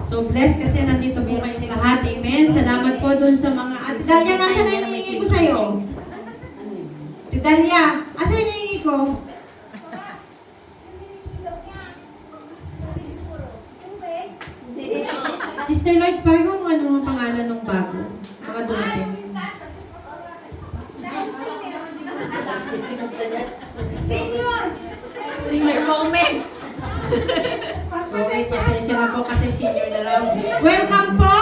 So blessed kasi nandito po kayong lahat. Amen. Salamat po dun sa mga... Ate Dalia, nasa na hinihingi ko sa'yo? Ate Dalia, asa yung hinihingi ko? Sister Lights, bago mo ano ang pangalan ng bago? Mga dumating. Senior comments. Sorry, pasensya na po kasi senior na lang. Welcome po!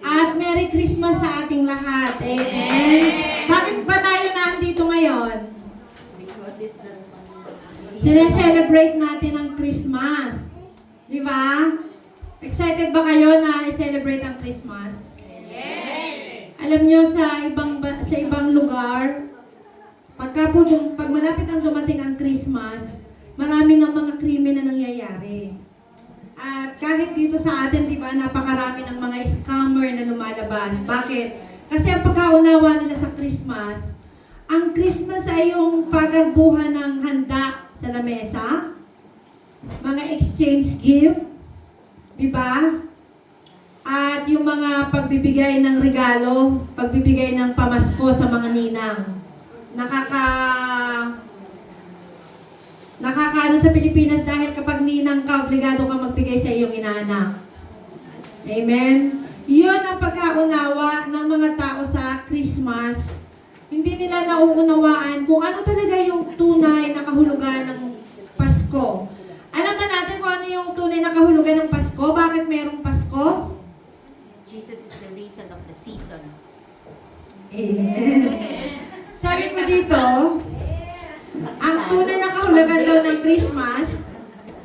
At Merry Christmas sa ating lahat. Amen. Bakit ba tayo nandito ngayon? Sine-celebrate natin ang Christmas. Di ba? Excited ba kayo na i-celebrate ang Christmas? Yes! Alam nyo, sa ibang lugar, pag malapit ang dumating ang Christmas, marami ng mga krimen na nangyayari. At kahit dito sa atin, di ba, napakarami ng mga scammer na lumalabas. Bakit? Kasi ang pagkaunawa nila sa Christmas, ang Christmas ay yung pagagbuhan ng handa sa lamesa, mga exchange gift, di ba? At yung mga pagbibigay ng regalo, pagbibigay ng pamasko sa mga ninang. Nakakaano sa Pilipinas dahil kapag ninang ka, obligado ka magbigay sa iyong inaanak. Amen? Yun ang pagkaunawa ng mga tao sa Christmas. Hindi nila nauunawaan kung ano talaga yung tunay na kahulugan ng Pasko. Alam ba natin kung ano yung tunay na kahulugan ng Pasko? Bakit mayroong Pasko? Jesus is the reason of the season. Amen. Sabi ko dito, ang tunay na kahulugan daw ng Christmas,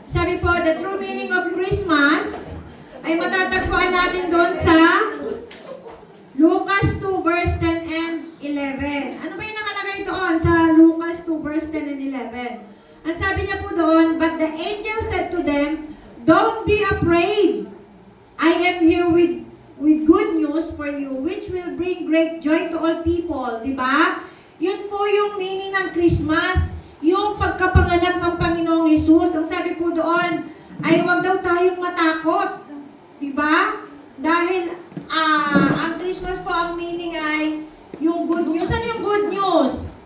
sabi po, the true meaning of Christmas ay matatagpuan natin doon sa Lucas 2 verse 10 and 11. Ano ba yung nakalagay doon sa Lucas 2 verse 10 and 11? Ang sabi niya po doon, but the angel said to them, don't be afraid. I am here with good news for you, which will bring great joy to all people. Diba? Yun po yung meaning ng Christmas. Yung pagkapanganak ng Panginoong Hesus. Ang sabi po doon, ay huwag daw tayong matakot. Diba? Dahil ang Christmas po, ang meaning ay yung good news. Ano yung good news?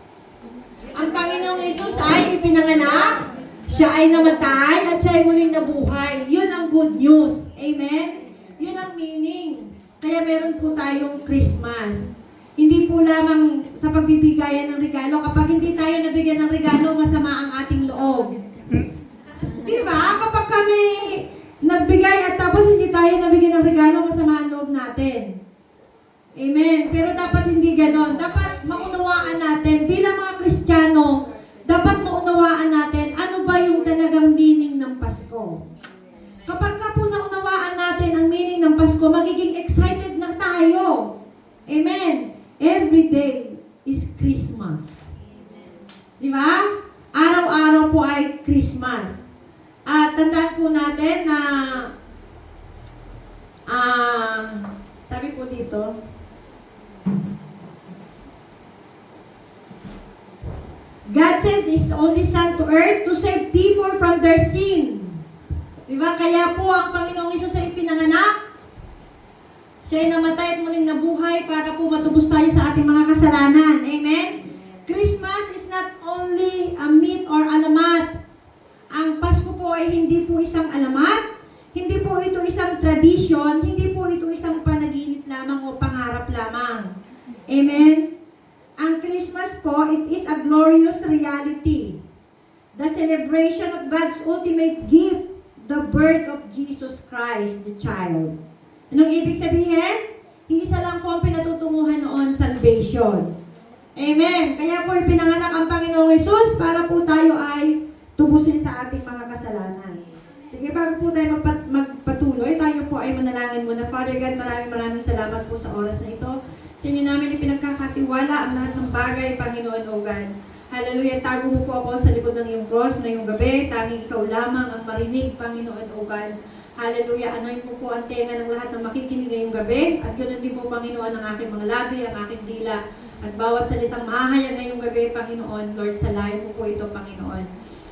Ang Panginoong Hesus ay ipinanganak, siya ay namatay, at siya ay muling nabuhay. Yun ang good news. Amen? Yun ang meaning. Kaya meron po tayong Christmas. Hindi po lamang sa pagbibigayan ng regalo. Kapag hindi tayo nabigyan ng regalo, masama ang ating loob. Diba? Kapag kami nagbigay at tapos hindi tayo nabigyan ng regalo, masama ang loob natin. Amen. Pero dapat hindi ganon. Dapat maunawaan natin, bilang mga Kristiyano, dapat maunawaan natin ano ba yung talagang meaning ng Pasko. Kapag ka po naunawaan natin ang meaning ng Pasko, magiging excited na tayo. Amen. Every day is Christmas. Di ba? Araw-araw po ay Christmas. At tandaan po natin na sabi po dito, God sent His only Son to earth to save people from their sin. Diba? Kaya po ang Panginoong Hesus ay ipinanganak. Siya ay namatay at muling nabuhay para po matubos tayo sa ating mga kasalanan. Amen? Christmas is not only a myth or alamat. Ang Pasko po ay hindi po isang alamat. Hindi po ito isang tradisyon. Hindi po ito isang panaginip lamang o pangarap lamang. Amen? Ang Christmas po, it is a glorious reality. The celebration of God's ultimate gift, the birth of Jesus Christ, the child. Anong ibig sabihin? Iisa lang po ang pinatutunguhan noon, salvation. Amen. Kaya po ipinanganak ang Panginoong Hesus para po tayo ay tubusin sa ating mga kasalanan. Sige, bago po tayo magpatuloy, tayo po ay manalangin muna. Father God, maraming salamat po sa oras na ito. Sa inyo namin ipinagkakatiwala ang lahat ng bagay, Panginoon o God. Hallelujah, tago mo po ako sa likod ng iyong cross ngayong gabi. Tanging ikaw lamang ang marinig, Panginoon o God. Hallelujah, anoint mo po ang tenga ng lahat ng makikinig ngayong gabi. At ganoon din po, Panginoon, ang aking mga labi, ang aking dila. At bawat salitang mahahayag ngayong gabi, Panginoon, Lord, salayan mo po ito, Panginoon.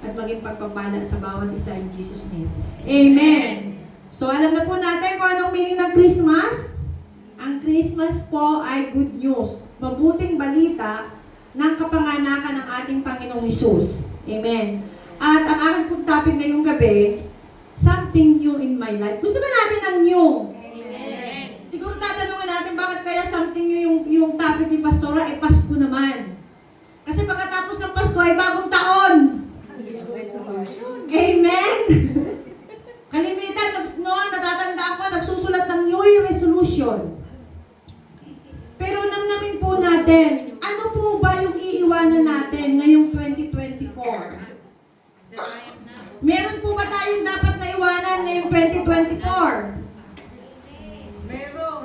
At maging pagpapala sa bawat isa in Jesus' name. Amen. So, alam na po natin kung anong meaning ng Christmas. Ang Christmas po ay good news. Mabuting balita ng kapanganakan ng ating Panginoong Hesus. Amen. At ang aking pong topic ngayong gabi, something new in my life. Gusto ba natin ng new? Amen. Siguro tatanungin natin bakit kaya something new yung topic ni Pastora, Pasko naman. Kasi pagkatapos ng Pasko ay bagong taon. Year's resolution. Amen? Kalimitan, noon natatandaan ko, nagsusulat ng New Year resolution. Pero namnamin po natin, ano po ba yung iiwanan natin ngayong 2024? Meron po ba tayong dapat na iwanan ngayong 2024? Meron.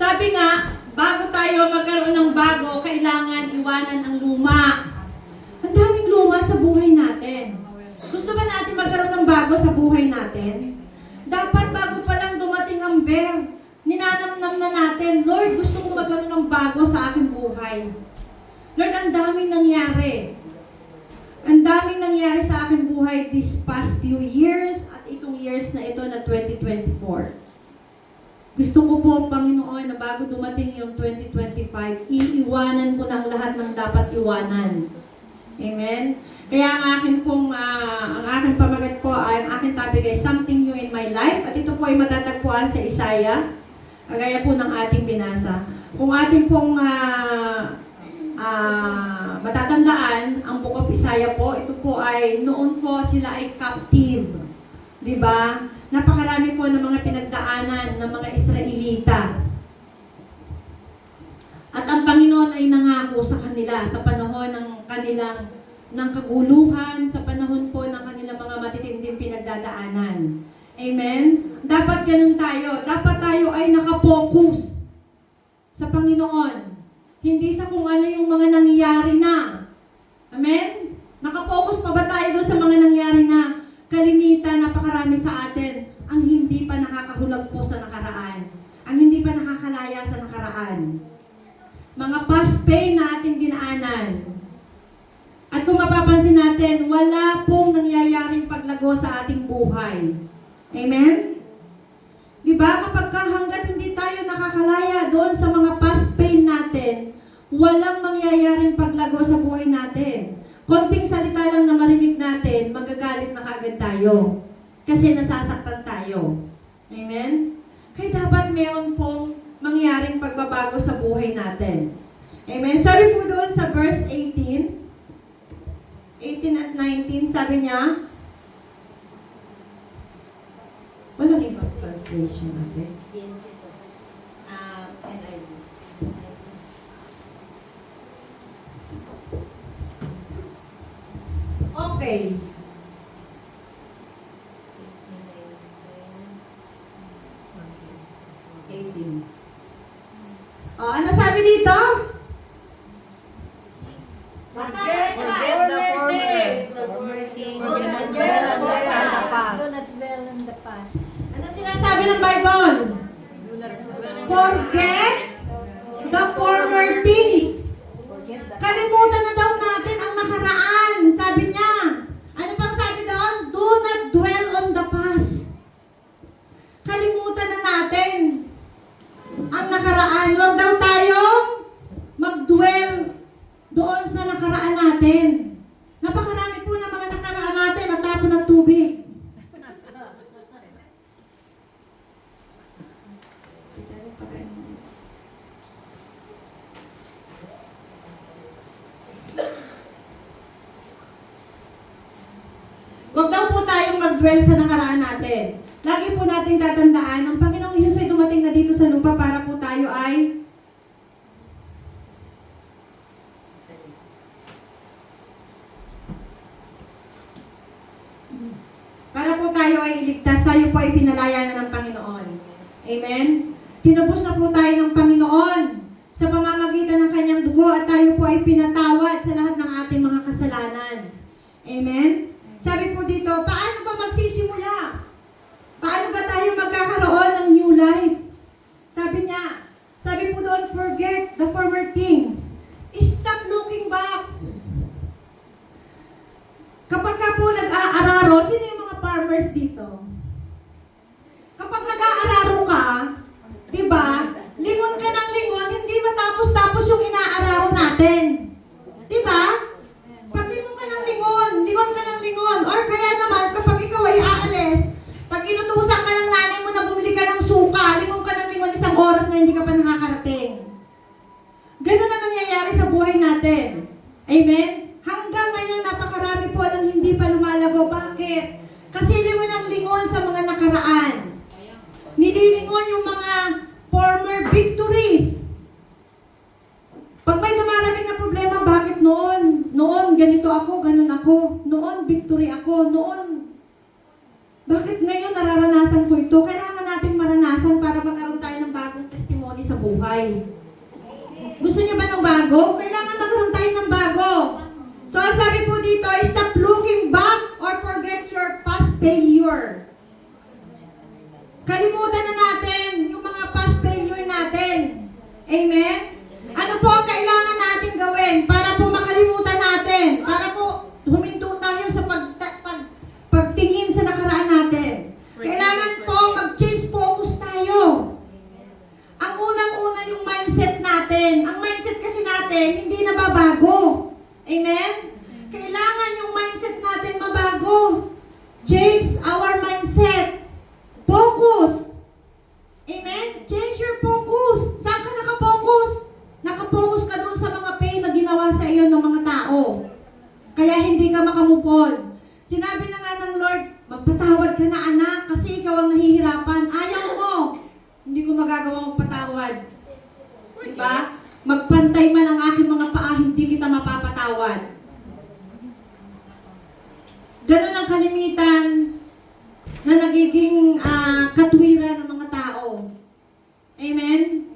Sabi nga, bago tayo magkaroon ng bago, kailangan iwanan ang luma. Ang daming luma sa buhay natin. Gusto ba natin magkaroon ng bago sa buhay natin? Dapat bago pa lang dumating ang bear, ninanamnam na natin, Lord, gusto ko magkaroon ng bago sa aking buhay. Lord, ang daming nangyari. Ang daming nangyari sa aking buhay this past few years at itong years na ito na 2024. Gusto ko po, Panginoon, na bago dumating yung 2025, iiwanan ko na ang lahat ng dapat iwanan. Amen? Kaya ang aking pamagat po ay, ang aking topic ay something new in my life. At ito po ay matatagpuan sa Isaiah, gaya po ng ating binasa. Kung ating pong matatandaan, ang Book of Isaiah po, ito po ay, noon po sila ay captive. Diba? Napakarami po ng mga pinagdaanan ng mga Israelita. At ang Panginoon ay nangako sa kanila sa panahon ng kanilang kaguluhan, sa panahon po ng kanilang mga matitinding pinagdadaanan. Amen? Dapat ganun tayo. Dapat tayo ay nakapokus sa Panginoon. Hindi sa kung ano yung mga nangyayari na. Amen? Nakapokus pa ba tayo doon sa mga nangyayari na? Kalimitan, napakarami sa atin ang hindi pa nakakahulag po sa nakaraan. Ang hindi pa nakakalaya sa nakaraan. Mga past pain na ating dinaanan. At kung mapapansin natin, wala pong nangyayaring paglago sa ating buhay. Amen? Diba? Kapag hanggat hindi tayo nakakalaya doon sa mga past pain natin, walang mangyayaring paglago sa buhay natin. Konting salita lang na marinig natin, magagalit na kaagad tayo. Kasi nasasaktan tayo. Amen? Kaya dapat meron pong mangyaring pagbabago sa buhay natin. Amen? Sabi po doon sa verse 18 at 19, sabi niya, walang ibang translation natin. NIV. Okay. Ano sabi dito? Forget the former things. Do not dwell on the past. Ano sinasabi ng Bible? Do not dwell on the Forget the former things. Kalimutan na daw natin ang nakaraan. Sabi niya. Ano pang sabi doon? Do not dwell on the past. Kalimutan na natin ang nakaraan. Huwag daw tayong mag-dwell doon sa nakaraan natin. Napakarami po ng mga nakaraan natin at tapo ng tubig. Huwag daw po tayong mag-dwell sa nakaraan natin. Lagi po nating tatandaan, ang Panginoong Hesus ay dumating na dito sa lupa para po tayo ay iligtas, tayo po ay pinalaya na ng Panginoon. Amen? Tinubos na po tayo ng Panginoon sa pamamagitan ng kanyang dugo at tayo po ay pinatawad sa lahat ng ating mga kasalanan. Amen? Sabi po dito, paano ba magsisimula? Paano ba tayo magkakaroon ng new life? Sabi niya, sabi po doon, forget the former things. Stop looking back. farmers dito. Kapag nag-aararo ka, di ba, lingon ka ng lingon, hindi matapos-tapos yung inaararo natin. Di ba? Pag lingon ka ng lingon, or kaya naman, kapag ikaw ay aalis, pag inutusan ka ng nanay mo na bumili ka ng suka, lingon ka ng lingon 1 oras na hindi ka pa nakakarating. Ganun na nangyayari sa buhay natin. Amen? Hanggang ngayon, napakarami po ng hindi pa lumalago. Bakit? Kasi lingon ang lingon sa mga nakaraan. Nililingon yung mga former victories. Pag may dumarating na problema, bakit noon? Noon, ganito ako, ganun ako. Noon, victory ako. Noon, bakit ngayon nararanasan ko ito? Kailangan natin maranasan para magkaroon tayo ng bagong testimony sa buhay. Gusto niyo ba ng bago? Kailangan magkaroon tayo ng bago. So, ang sabi po dito, stop looking back or forget your past failure. Kalimutan na natin yung mga past failure natin. Amen? Ano po ang kailangan natin gawin para po makalimutan natin? Para po huminto tayo sa pagtingin sa nakaraan natin. Kailangan po mag-change focus tayo. Ang unang-una yung mindset natin. Ang mindset kasi natin, hindi nababago. Amen? Kailangan yung mindset natin mabago. Change our mindset. Focus. Amen? Change your focus. Saan ka nakapokus? Nakapokus ka dun sa mga pain na ginawa sa iyo ng mga tao. Kaya hindi ka makamove on. Sinabi na nga ng Lord, magpatawad ka na anak kasi ikaw ang nahihirapan. Ayaw mo. Hindi ko magagawa magpatawad. Diba? Magpantay man ang aking mga paa, hindi kita mapapatawad. Ganun ang kalimitan na nagiging katwiran ng mga tao. Amen?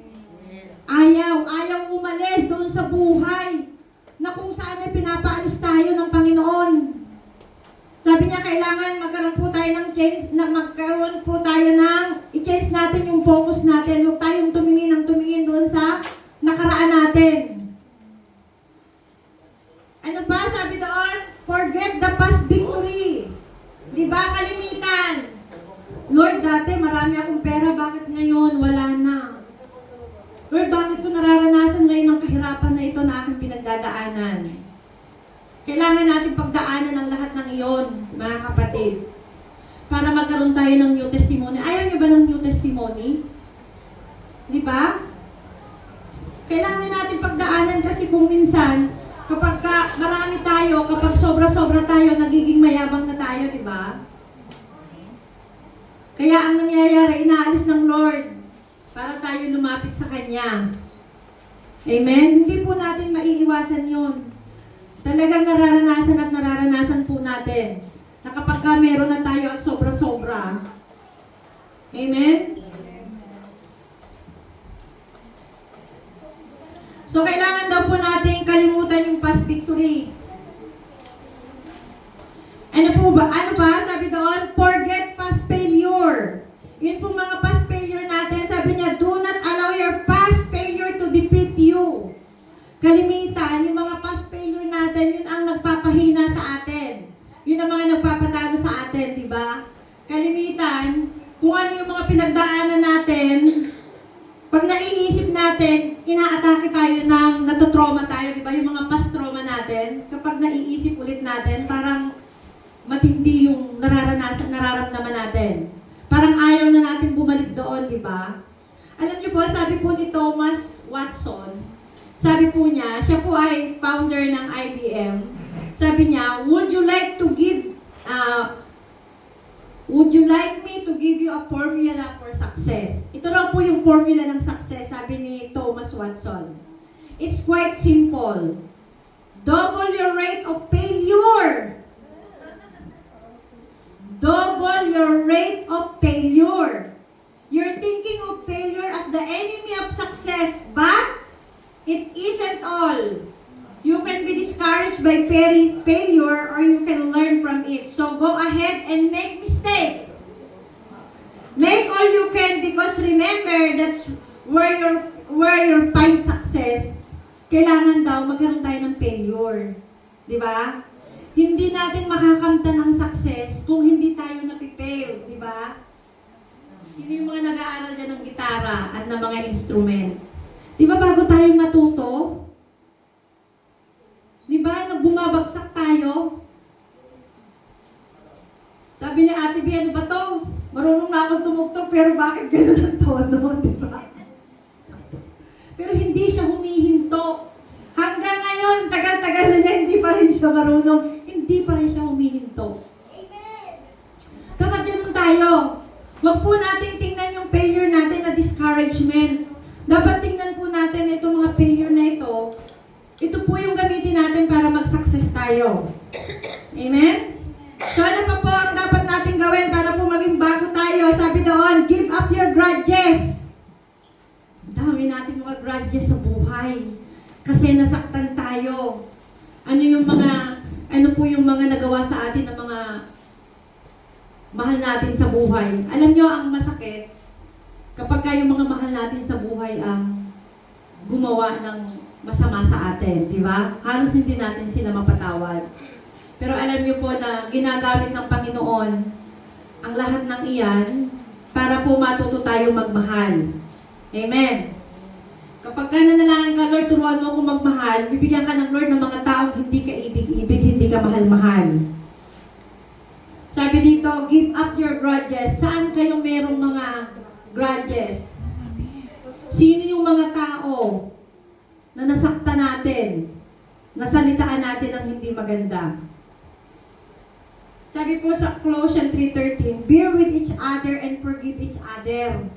Ayaw umalis doon sa buhay na kung saan ay pinapaalis tayo ng Panginoon. Sabi niya, kailangan magkaroon po tayo ng change, magkaroon po tayo ng i-change natin yung focus natin. Huwag tayong tumingin doon sa nakaraan natin. Ano pa? Sabi doon, forget the past victory. Di ba? Kalimitan. Lord, dati marami akong pera, bakit ngayon wala na? Lord, bakit ko nararanasan ngayon ang kahirapan na ito na aking pinagdadaanan? Kailangan natin pagdaanan ang lahat ng iyon, mga kapatid, para magkaroon tayo ng new testimony. Ayaw niyo ba ng new testimony? Di ba? Kailangan natin pagdaanan kasi kung minsan, kapag marami tayo, kapag sobra-sobra tayo, nagiging mayabang na tayo, di ba? Kaya ang nangyayari, inaalis ng Lord para tayo lumapit sa Kanya. Amen? Hindi po natin maiiwasan yun. Talagang nararanasan po natin na kapag meron na tayo at sobra-sobra. Amen? So, kailangan daw po natin kalimutan yung past victory. Ano ba? Sabi doon, forget past failure. Yun po mga past failure natin. Sabi niya, do not allow your past failure to defeat you. Kalimitan, yung mga past failure natin, yun ang nagpapahina sa atin. Yun ang mga nagpapatago sa atin, di ba? Kalimitan, kung ano yung mga pinagdaanan natin, pag naiisip natin, inaatake tayo ng natotrauma tayo, di ba? Yung mga past trauma natin, kapag naiisip ulit natin, parang matindi yung nararamdaman natin. Parang ayaw na natin bumalik doon, di ba? Alam niyo po, sabi po ni Thomas Watson, sabi po niya, siya po ay founder ng IBM. Sabi niya, would you like me to give you a formula for success? Ito raw po yung formula ng success, sabi ni Thomas Watson. It's quite simple. Double your rate of failure. Double your rate of failure. You're thinking of failure as the enemy of success, but it isn't all. You can be discouraged by failure or you can learn from it. So go ahead and make mistake. Make all you can because remember that's where you find success. Kailangan daw magkaroon tayo ng failure. Di ba? Hindi natin makakamta ng success kung hindi tayo napipail. Di ba? Sino yung mga nag-aaral dyan ng gitara at ng mga instrument? Di ba bago tayo matuto? Di ba? Nagbumabagsak tayo. Sabi ni Ate B, ano ba to? Marunong na akong tumugtog, pero bakit gano'n ang tono? Di ba? Pero hindi siya humihinto. Hanggang ngayon, tagal-tagal na niya, hindi pa rin siya marunong. Hindi pa rin siya humihinto. Dapat ganun tayo. Huwag po natin tingnan yung failure natin na discouragement. Dapat tingnan po natin itong mga failure na ito. Ito po yung gamitin natin para mag-success tayo. Amen? So ano pa po ang dapat natin gawin para po maging bago tayo? Sabi doon, give up your grudges. Dami natin mga grudges sa buhay. Kasi nasaktan tayo. Ano po yung mga nagawa sa atin ng mga mahal natin sa buhay. Alam nyo, ang masakit, kapag yung mga mahal natin sa buhay ang gumawa ng masama sa atin, di ba? Halos hindi natin sila mapatawad. Pero alam nyo po na ginagamit ng Panginoon ang lahat ng iyan para po matuto tayo magmahal. Amen. Kapag ka nanalangin ka, Lord, turuan mo akong magmahal, bibigyan ka ng Lord ng mga taong hindi ka ibig-ibig, hindi ka mahal-mahal. Sabi dito, give up your grudges. Saan kayong merong mga grudges? Sino yung mga tao na nasaktan natin, nasalitaan natin ang hindi maganda? Sabi po sa Colossians 3:13, bear with each other and forgive each other.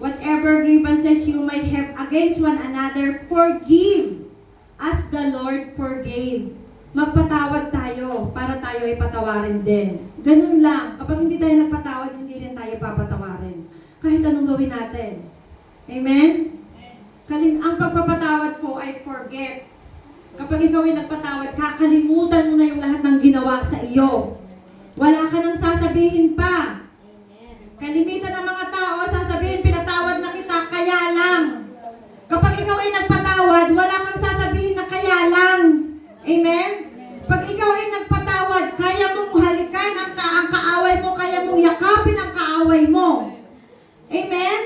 Whatever grievances you may have against one another, forgive as the Lord forgave. Magpatawad tayo para tayo ay patawarin din. Ganun lang. Kapag hindi tayo nagpatawad, hindi rin tayo papatawarin. Kahit anong gawin natin. Amen? Ang pagpapatawad po ay forget. Kapag ikaw ay nagpatawad, kakalimutan mo na yung lahat ng ginawa sa iyo. Wala ka nang sasabihin pa. Kalimitan ng mga tao, sasabihin, pinatawad na kita, kaya lang. Kapag ikaw ay nagpatawad, wala kang sasabihin na kaya lang. Amen? Pag ikaw ay nagpatawad, kaya mong halikan ang kaaway mo, kaya mong yakapin ang kaaway mo. Amen?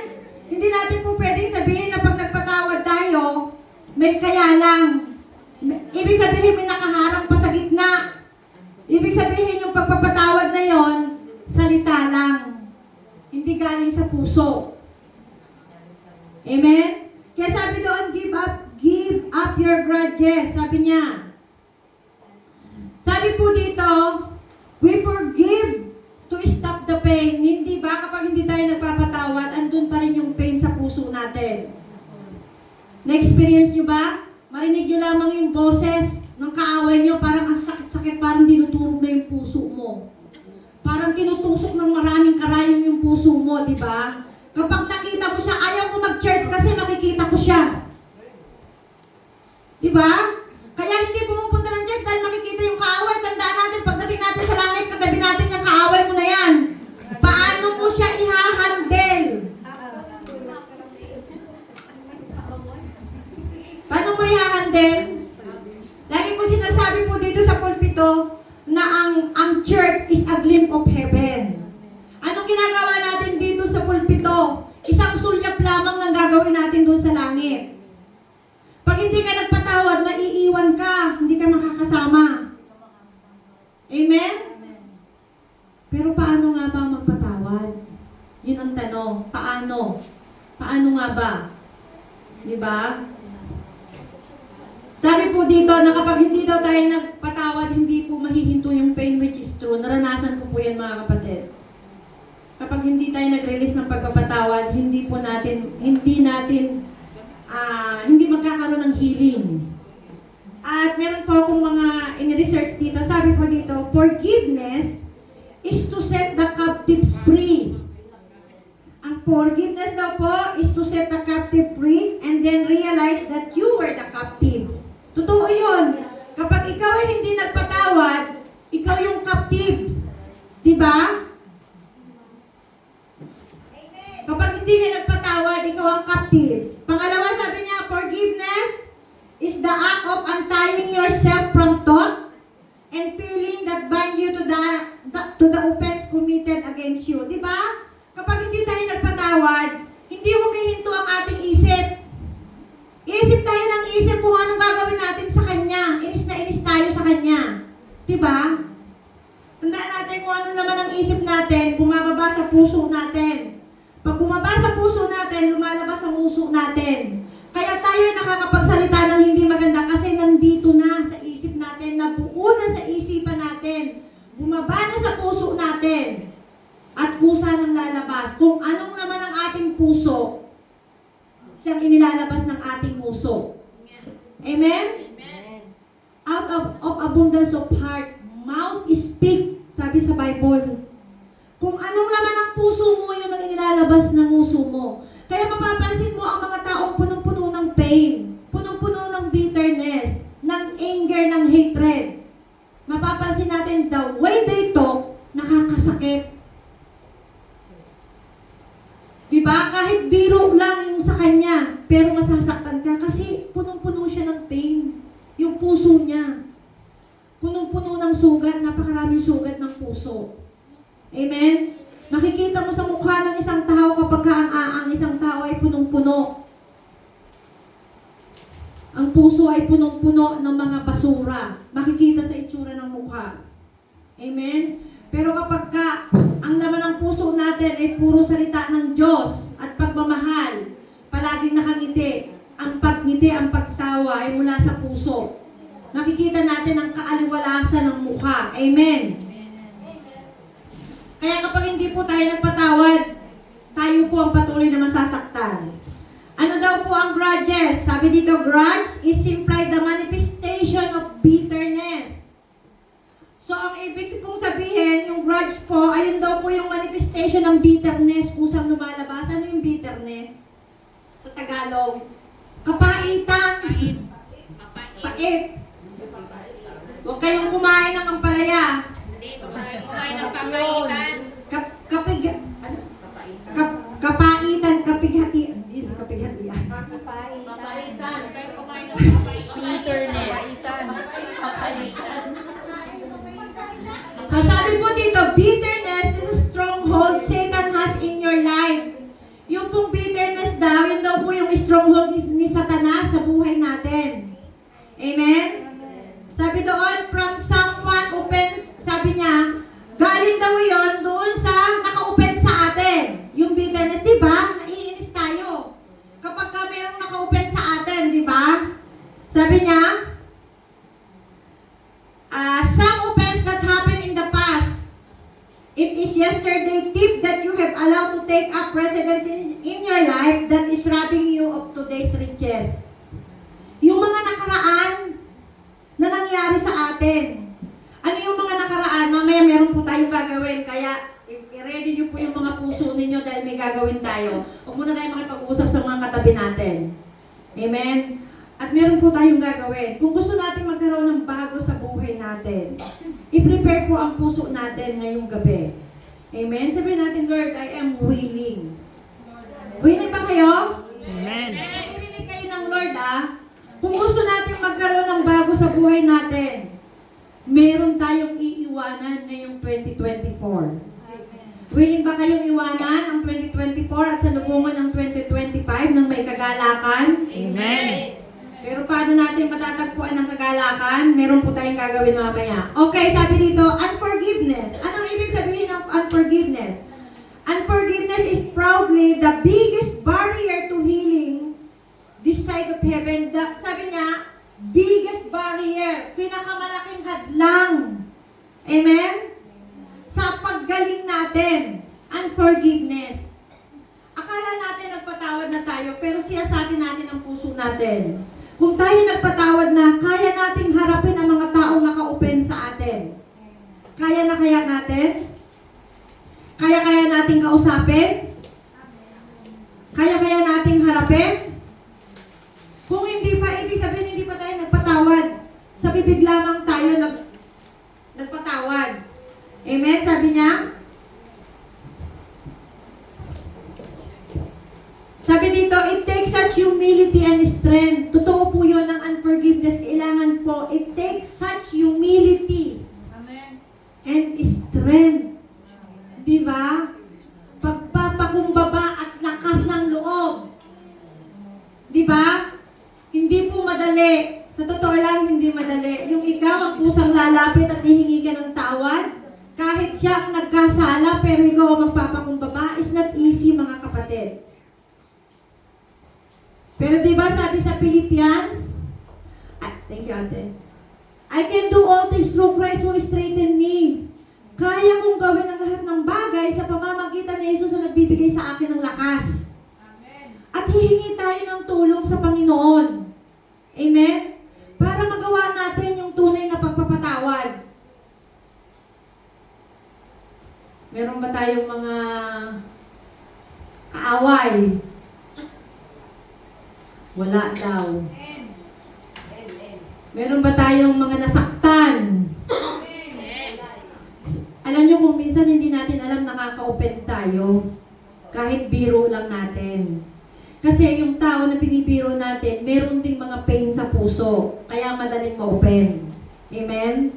Hindi natin po pwedeng sabihin na pag nagpatawad tayo, may kaya lang. Ibig sabihin, may nakaharang pa sa gitna. Ibig sabihin, yung pagpapatawad na yon, salita lang. Hindi galing sa puso. Amen? Kaya sabi doon, give up your grudges. Sabi niya. Sabi po dito, we forgive to stop the pain. Hindi ba kapag hindi tayo nagpapatawad, andun pa rin yung pain sa puso natin. Na-experience nyo ba? Marinig nyo lamang yung boses ng kaaway nyo, parang ang sakit-sakit, parang dinuturog na yung puso mo. Parang tinutusok ng maraming karayong yung puso mo, di ba? Kapag nakita ko siya, ayaw ko mag-church kasi makikita ko siya. Di ba? Kaya hindi pumupunta ng church dahil makikita yung kaaway. Tandaan natin, pagdating natin sa langit, katabi natin yung kaaway mo na yan. Paano mo siya ihahandle? Paano mo ihahandle? Lagi ko sinasabi po dito sa pulpito, na ang church is a glimpse of heaven. Anong ginagawa natin dito sa pulpito? Isang sulyap lamang lang gagawin natin doon sa langit. Pag hindi ka nagpatawad, maiiwan ka, hindi ka makakasama. Amen? Pero paano nga ba magpatawad? Yun ang tanong. Paano? Paano nga ba? Di ba? Sabi po dito na kapag hindi daw tayo nagpatawad, hindi po mahihinto yung pain, which is true. Naranasan ko po yan, mga kapatid. Kapag hindi tayo nag-release ng pagpapatawad, hindi magkakaroon ng healing. At meron po akong mga in-research dito. Sabi po dito, forgiveness is to set the captives free. Ang forgiveness daw po is to set the captive free and then realize that you were the captives. Totoo yun. Kapag ikaw ay hindi nagpatawad, ikaw yung captive. Diba? Kapag hindi ka nagpatawad, ikaw ang captives. Pangalawa, sabi niya, forgiveness is the act of untying yourself to the offense committed against you. Di ba? Kapag hindi tayo nagpatawad, hindi humihinto ang ating isip. Iisip tayo ng isip kung anong gagawin natin sa Kanya. Inis na inis tayo sa Kanya. Di ba? Tandaan natin kung ano naman ang isip natin, bumababa sa puso natin. Pag bumaba sa puso natin, lumalabas sa puso natin. Kaya tayo nakakapagsalita ng hindi maganda kasi nandito na sa isip natin, nabuo na sa isipan natin, bumaba na sa puso natin, at kusa nang lalabas. Kung anong naman ang ating puso, siyang inilalabas ng ating puso. Amen? Out of abundance of heart, mouth speak, sabi sa Bible. Kung anong laman ng puso mo, yun ang inilalabas ng puso mo. Kaya mapapansin mo ang mga taong punong-puno ng pain, punong-puno ng bitterness, ng anger, ng hatred. Mapapansin natin, the way they talk, nakakasakit. Diba? Kahit biro lang yung sa kanya, pero masasaktan ka kasi punong-puno siya ng pain. Yung puso niya. Punong-puno ng sugat, napakaraming sugat ng puso. Amen? Makikita mo sa mukha ng isang tao kapag ang isang tao ay punong-puno. Ang puso ay punong-puno ng mga basura. Makikita sa itsura ng mukha. Amen? Pero kapag ang laman ng puso natin ay puro salita ng Diyos at pagmamahal, palaging nakangiti, ang pagngiti, ang pagtawa ay mula sa puso. Makikita natin ang kaaliwalasan ng mukha. Amen? Kaya kapag hindi po tayo nagpatawad, tayo po ang patuloy na masasaktan. Ano daw po ang grudges? Sabi dito, grudge is simply the manifestation of bitterness. So, ang ibig pong sabihin, yung grudge po, ayun daw po yung manifestation ng bitterness kusang lumalabas. Ano yung bitterness? Sa Tagalog, kapaitan. Pait. Huwag kayong kumain ng ampalaya. Hindi, kumain ng papaitan. Kapaitan, kapighatian. Hindi, kapighatian. Papaitan. Kayo kumain ng papaitan. Bitterness. Papaitan. So sabi po dito, bitterness is a stronghold Satan has in your life. Yung pong bitterness daw, yun daw po yung stronghold ni Satanas sa buhay natin. Amen? Sabi doon, from someone offense, sabi niya, galing daw yon doon sa naka-offense sa atin. Yung bitterness, di ba? Naiinis tayo. Kapag ka mayroong naka-offense sa atin, di ba? Sabi niya, some offense that happened in the past. It is yesterday tip that you have allowed to take up residence in your life that is robbing you of today's riches. Yung mga nakaraan na nangyari sa atin. Ano yung mga nakaraan? Mamaya meron po tayong gagawin. Kaya i-ready nyo po yung mga puso ninyo dahil may gagawin tayo. Huwag muna tayo makipag-usap sa mga katabi natin. Amen? At meron po tayong gagawin. Kung gusto natin magkaroon ng bago sa buhay natin, i-prepare po ang puso natin ngayong gabi. Amen? Sabihin natin, Lord, I am willing. Willing ba kayo? Amen. Narinig kayo ng Lord, Kung gusto natin magkaroon ng bago sa buhay natin, meron tayong iiwanan ngayong 2024. Willing ba kayong iwanan ang 2024 at salubungan ang 2025 ng may kagalakan? Amen. Pero paano natin matatagpuan ang kagalakan? Meron po tayong gagawin mamaya. Okay, sabi dito, unforgiveness. Anong ibig sabihin ng unforgiveness? Unforgiveness is proudly the biggest barrier to healing this side of heaven. Sabi niya, biggest barrier, pinakamalaking hadlang. Amen? Sa paggaling natin, unforgiveness. Akala natin nagpatawad na tayo, pero siyasatin natin ang puso natin. Kung tayo nagpatawad na, kaya nating harapin ang mga taong naka-open sa atin. Kaya na kaya natin? Kaya nating kausapin? Kaya nating harapin? Kung hindi pa, ibig sabihin hindi pa tayo nagpatawad. Sa bibig lamang tayo nagpatawad. Amen? Sabi niya, sabi dito, it takes such humility and strength. Totoo po yun ang unforgiveness. Kailangan po, it takes such humility Amen. and strength totoo lang, hindi madali. Yung ikaw ang pusang lalapit at hihingi ka ng tawad, kahit siya ang nagkasala, pero ikaw ang magpapakumbaba, is not easy, mga kapatid. Pero di ba sabi sa Philippians, thank you, ate. I can do all things through Christ who strengthens me. Kaya kong gawin ang lahat ng bagay sa pamamagitan ni Jesus na nagbibigay sa akin ng lakas. At hihingi tayo ng tulong sa Panginoon. Amen? Para magawa natin yung tunay na pagpapatawad. Meron ba tayong mga kaaway? Wala daw. Meron ba tayong mga nasaktan? Alam nyo kung minsan hindi natin alam nakaka-open tayo. Kahit biro lang natin. Kasi yung tao na binibiro natin, meron ding mga pain sa puso. Kaya madaling ma-open. Amen?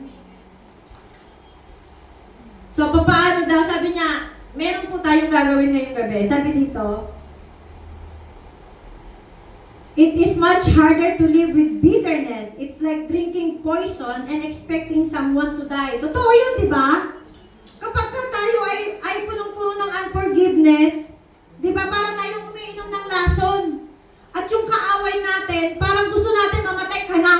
So, paano daw? Sabi niya, meron po tayong gagawin ngayong gabi. Sabi dito, it is much harder to live with bitterness. It's like drinking poison and expecting someone to die. Totoo yun, di ba? Kapag tayo ay punong-puno ng unforgiveness, di ba, para tayong umiinom ng lason. At yung kaaway natin, parang gusto natin mamatay ka na.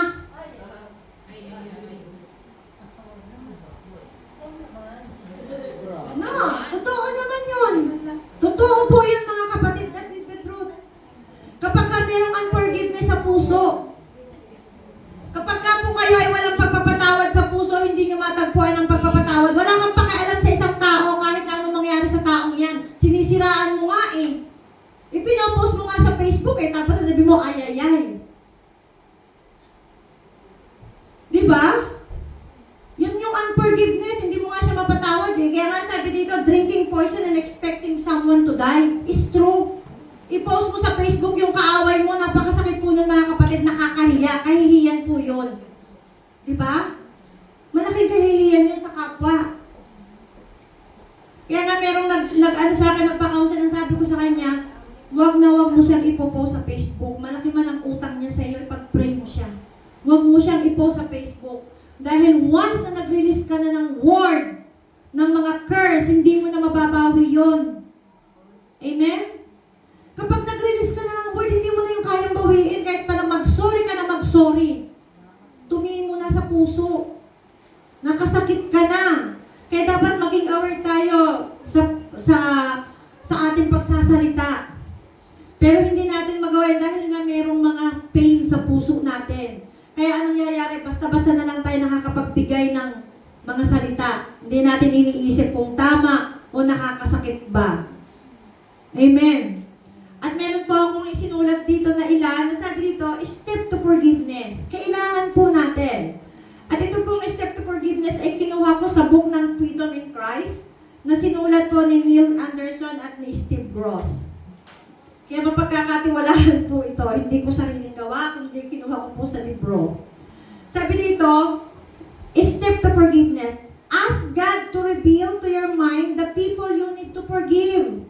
No, totoo naman yun. Totoo po yun, mga kapatid. That is the truth. Kapag ka mayroong unforgiveness sa puso, kapag ka po kayo ay walang pagpapatawad sa puso, hindi nyo matagpuan ang pagpapatawad, wala kang pakialam sa isang tao kahit na anong mangyari sa taong yan. Sinisiraan mo nga eh. Ipinopost mo nga sa Facebook eh, tapos sasabi mo, ay. Di ba? Yun yung unforgiveness, hindi mo nga siya mapatawad eh. Kaya nga sabi dito, drinking poison and expecting someone to die is true. I-post mo sa Facebook yung kaaway mo, napakasakit po nun, mga kapatid, nakakahiya. Kahihiyan po yun. Di ba? Malaking kahihiyan yun sa kapwa. Kaya nga merong nag-ano sa akin, nagpa-counsel, ang sabi ko sa kanya, wag mo siyang ipopost sa Facebook. Malaki man ang utang niya sa iyo, ipag-pray mo siya. Wag mo siyang ipost sa Facebook. Dahil once na nag-release ka na ng word, ng mga curse, hindi mo na mababawi yon. Amen? Kapag nag-release ka na ng word, hindi mo na yung kayang bawiin. Kahit pa na mag-sorry ka na mag-sorry. Tumingin mo na sa puso. Nakasakit ka na. Kaya dapat maging aware tayo sa ating pagsasalita. Pero hindi natin magawa dahil nga merong mga pain sa puso natin. Kaya anong nangyayari? Basta-basta na lang tayo nakakapagbigay ng mga salita. Hindi natin iniisip kung tama o nakakasakit ba. Amen. At meron po akong isinulat dito na ilan, na sabi dito, step to forgiveness. Kailangan po natin. At ito pong step to forgiveness ay kinuha ko sa book ng Freedom in Christ na sinulat po ni Neil Anderson at ni Steve Gross. Kaya mapagkakatiwalaan po ito, hindi ko sariling gawa, kundi kinuha ko po sa libro. Sabi dito, step to forgiveness. Ask God to reveal to your mind the people you need to forgive.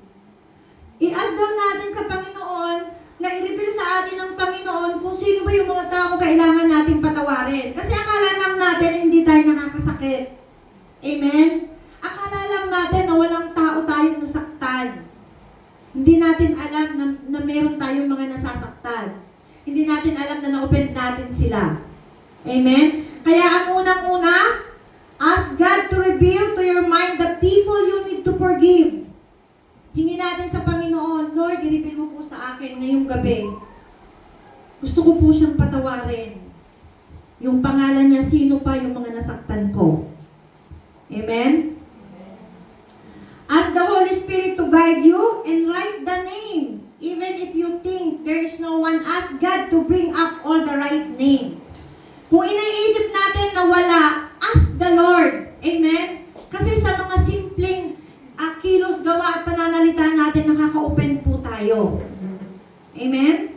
I-ask daw natin sa Panginoon na i-reveal sa atin ng Panginoon kung sino ba yung mga taong kailangan natin patawarin. Kasi akala lang natin hindi tayo nakakasakit. Amen? Akala lang natin na walang tao tayong nasaktan. Hindi natin alam na meron tayong mga nasasaktan. Hindi natin alam na na-offend natin sila. Amen? Kaya ang unang-una, ask God to reveal to your mind the people you need to forgive. Hingi natin sa Panginoon, Lord, i-reveal mo po sa akin ngayong gabi. Gusto ko po siyang patawarin. Yung pangalan niya, sino pa yung mga nasaktan ko. Amen? Ask the Holy Spirit to guide you and write the name. Even if you think there is no one, ask God to bring up all the right name. Kung iniisip natin na wala, ask the Lord. Amen? Kasi sa mga simpleng kilos, gawa at pananalita natin, nakaka-open po tayo. Amen?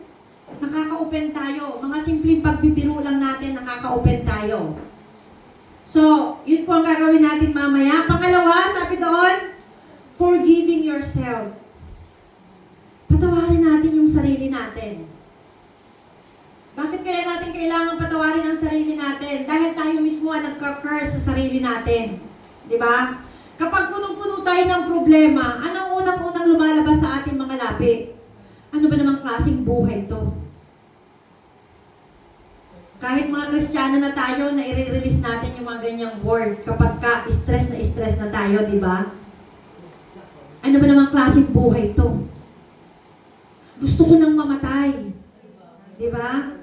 Nakaka-open tayo. Mga simpleng pagbibiro lang natin, nakaka-open tayo. So, yun po ang gagawin natin mamaya. Pangalawa, sabi doon, forgiving yourself. Patawarin natin yung sarili natin. Bakit kaya natin kailangan patawarin ang nagka-curse sa sarili natin. Di ba? Kapag punong-puno tayo ng problema, anong unang-unang lumalabas sa ating mga labi? Ano ba namang klaseng buhay to? Kahit mga Kristiyano na tayo, na i-release natin yung mga ganyang word kapag ka-stress na tayo, di ba? Ano ba namang klaseng buhay to? Gusto ko nang mamatay. Di ba?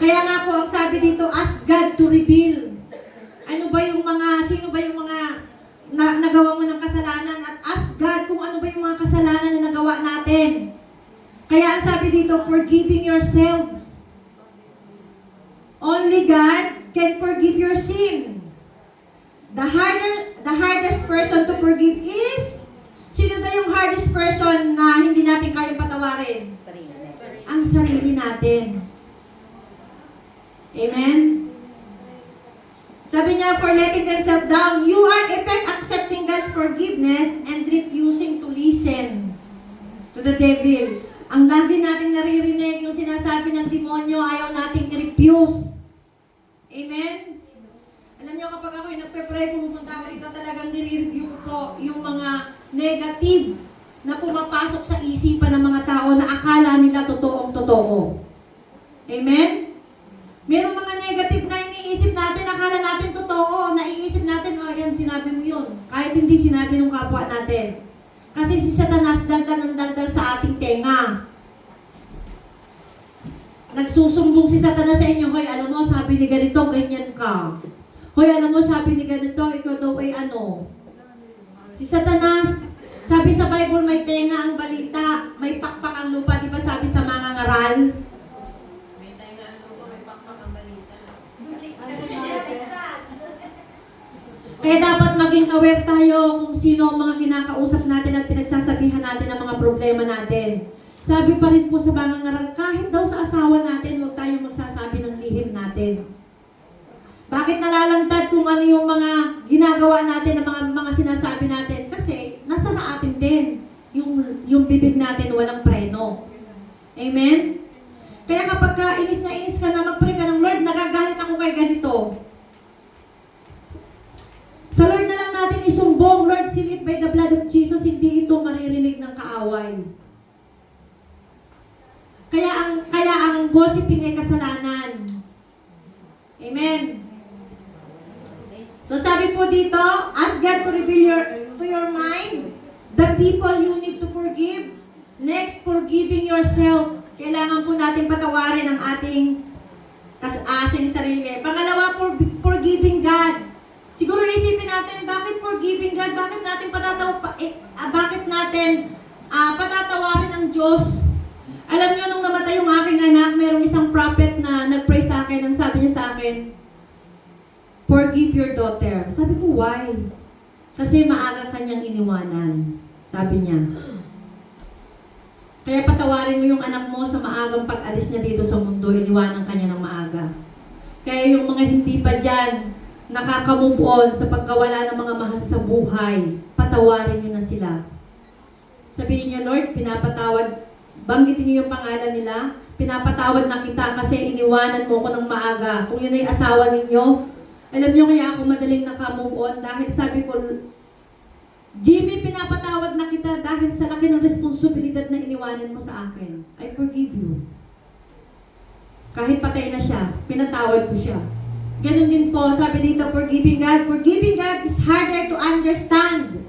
Kaya nga po ang sabi dito, ask God to reveal. Sino ba yung mga nagawa mo ng kasalanan at ask God kung ano ba yung mga kasalanan na nagawa natin. Kaya ang sabi dito, forgiving yourselves. Only God can forgive your sin. The hardest person to forgive is, sino na yung hardest person na hindi natin kayang patawarin? Ang sarili natin. Amen? Sabi niya, for letting themselves down, you are effect accepting God's forgiveness and refusing to listen to the devil. Ang lagi natin naririnig, yung sinasabi ng demonyo, ayaw nating i-refuse. Amen? Alam niyo, kapag ako'y nagpe-pray, pumupunta ako dito, talagang nire-review ko po yung mga negative na pumapasok sa isipan ng mga tao na akala nila totoong-totoo. Amen? Merong mga negative na iniisip natin, akala natin totoo, naiisip natin, yan, sinabi mo yun. Kahit hindi sinabi ng kapwa natin. Kasi si Satanas daldal ng daldal sa ating tenga. Nagsusumbong si Satanas sa inyo, hoy, alam mo, sabi ni ganito, ganyan ka. Hoy, alam mo, sabi ni ganito, ikaw daw ay ano. Si Satanas, sabi sa Bible, may tenga ang balita, may pakpak ang lupa, di ba sabi sa mga ngaral? May tayo ang lupa, may pakpak ang balita. Kaya dapat maging aware tayo kung sino ang mga kinakausap natin at pinagsasabihan natin ang mga problema natin. Sabi pa rin po sa mga ngaral, kahit daw sa asawa natin, huwag tayong magsasabi ng lihim natin. Bakit nalalantad kung ano yung mga ginagawa natin, ang mga sinasabi natin? Kasi nasa na atin din yung bibig natin walang preno. Amen? Kaya kapag inis na inis ka na, mag-pray ka ng Lord, nagagalit ako kay ganito. Sa Lord na lang natin isumbong, Lord, seal it by the blood of Jesus, hindi ito maririnig ng kaaway. Kaya ang gossiping ay kasalanan. Amen. So sabi po dito, ask God to reveal to your mind the people you need to forgive. Next, forgiving yourself. Kailangan po natin patawarin ang ating sarili. Pangalawa, forgiving God. Siguro isipin natin, bakit forgiving God? Bakit natin patatawarin ang Diyos? Alam niyo, nung namatay yung aking anak, merong isang prophet na nag-pray sa akin, ang sabi niya sa akin, forgive your daughter. Sabi ko, why? Kasi maaga kanyang iniwanan. Sabi niya. Kaya patawarin mo yung anak mo sa maagang pag-alis niya dito sa mundo, iniwanan kanya ng maaga. Kaya yung mga hindi pa dyan, nakaka-move on sa pagkawala ng mga mahal sa buhay, patawarin niyo na sila. Sabihin niyo, Lord, pinapatawad, banggitin niyo yung pangalan nila, pinapatawad na kita kasi iniwanan mo ko ng maaga. Kung yun ay asawa ninyo, alam niyo kaya ako madaling naka-move on dahil sabi ko, Jimmy, pinapatawad na kita dahil sa laki ng responsibilidad na iniwanan mo sa akin. I forgive you. Kahit patay na siya, pinatawad ko siya. Ganun din po, sabi dito, forgiving God. Forgiving God is harder to understand.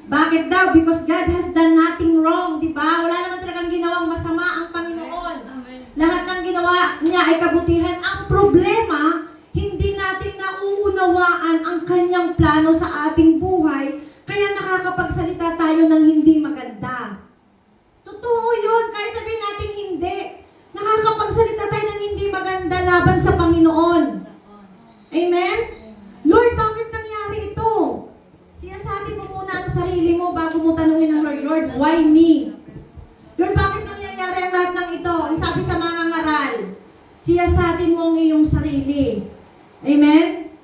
Bakit daw? Because God has done nothing wrong, di ba? Wala naman talagang ginawang masama ang Panginoon. Amen. Lahat ng ginawa niya ay kabutihan. Ang problema, hindi natin nauunawaan ang kanyang plano sa ating buhay, kaya nakakapagsalita tayo ng hindi maganda. Totoo yun, kahit sabihin natin hindi. Nakakapagsalita tayo ng hindi maganda laban sa Panginoon. Amen? Lord, bakit nangyari ito? Sinasabi mo muna ang sarili mo bago mo tanungin ang Lord, Lord, why me? Lord, bakit nangyayari ang lahat ng ito? Ang sabi sa mga ngaral, siyasatin mo ang iyong sarili. Amen?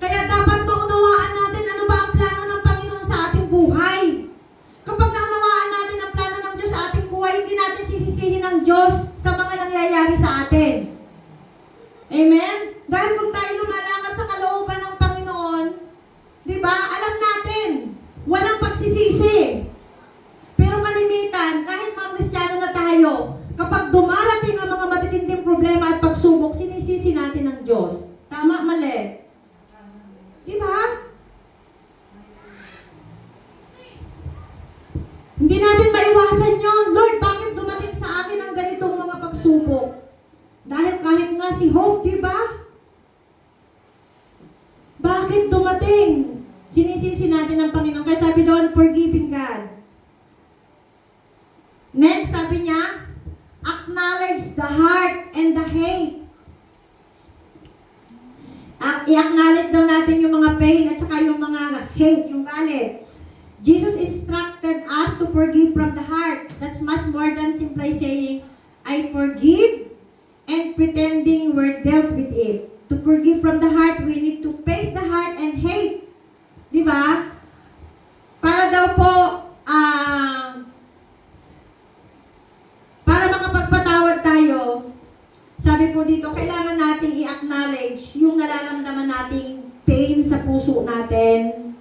Kaya dapat maunawaan natin ano ba ang plano ng Panginoon sa ating buhay. Kapag naunawaan natin ang plano ng Diyos sa ating buhay, hindi natin sisihin ng Diyos sa mga nangyayari sa atin. Amen? Dahil kung tayo lumalakad sa kalooban ng Panginoon, di ba, alam natin, walang pagsisisi. Pero kalimitan, kahit mga Kristiyano na tayo, kapag dumarating ang mga matitinding problema at pagsubok, sinisisi natin ang Diyos. Tama, mali? Di ba? Hindi natin maiwasan yon. Lord, bakit dumating sa akin ang ganitong mga pagsubok? Dahil kahit nga si Hope, di ba? Bakit dumating? Sinisisi natin ang Panginoon. Kaya sabi doon, forgiving God. Next, sabi niya, acknowledge the heart and the hate. I-acknowledge daw natin yung mga pain at saka yung mga hate, yung galit. Jesus instructed us to forgive from the heart. That's much more than simply saying, I forgive and pretending we're dealt with it. To forgive from the heart, we need to face the heart and hate. Di ba? Para daw po, para makapagpatawad tayo, sabi po dito, kailangan nating i-acknowledge yung nararamdaman nating pain sa puso natin